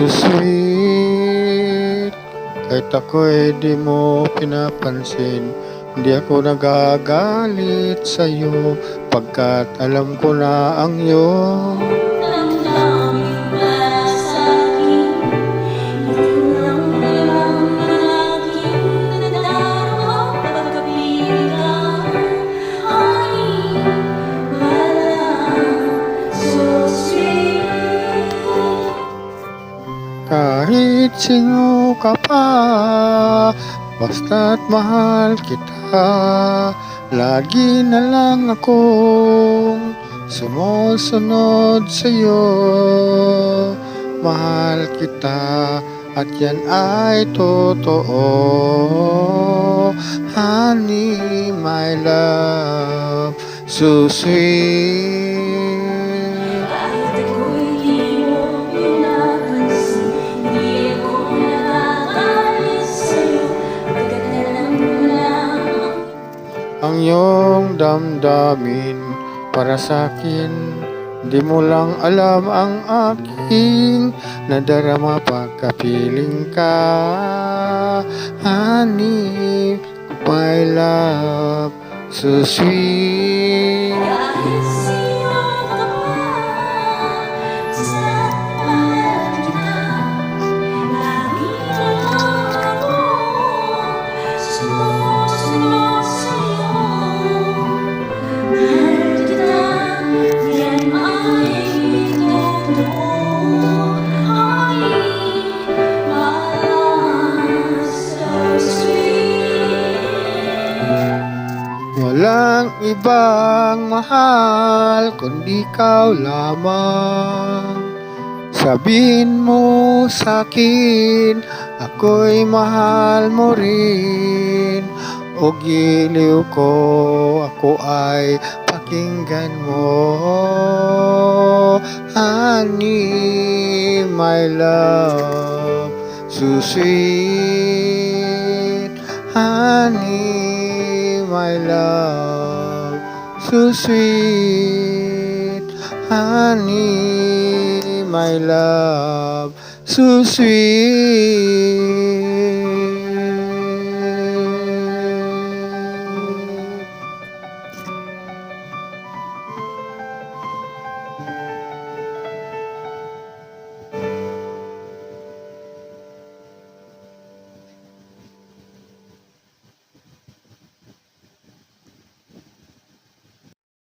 so sweet. Kahit ako'y di mo pinapansin, hindi ako nagagalit sa'yo, pagkat alam ko na ang iyong Damdamin para sa'kin, ito lang naman ang aking nadarama. Pagkapiling ka, ay wala, so sweet. kahit sino ka pa, basta't mahal kita. Lagi na lang akong sumusunod sa'yo. Mahal kita at yan ay totoo. Honey, my love, so sweet. Kahit ako'y di mo pinapansin, hindi ako nagagalit sa'yo, pagkat alam mo lang Ang iyong damdamin para sa'kin, di mo lang alam ang aking nadarama pagkapiling ka. Honey, my love, so sweet. kahit sino ka pa, basta't mahal kita. Lagi na lang ako sumusunod sa'yo. Mahal kita, yan ay totoo. Ay, mahal, so sweet. Walang ibang mahal kundi ikaw lamang. Sabihin mo sa'kin, ako'y mahal mo rin. O giliw ko, ako ay pakinggan mo. Honey, my love, so sweet. Honey, my love, so sweet. Honey, my love, so sweet.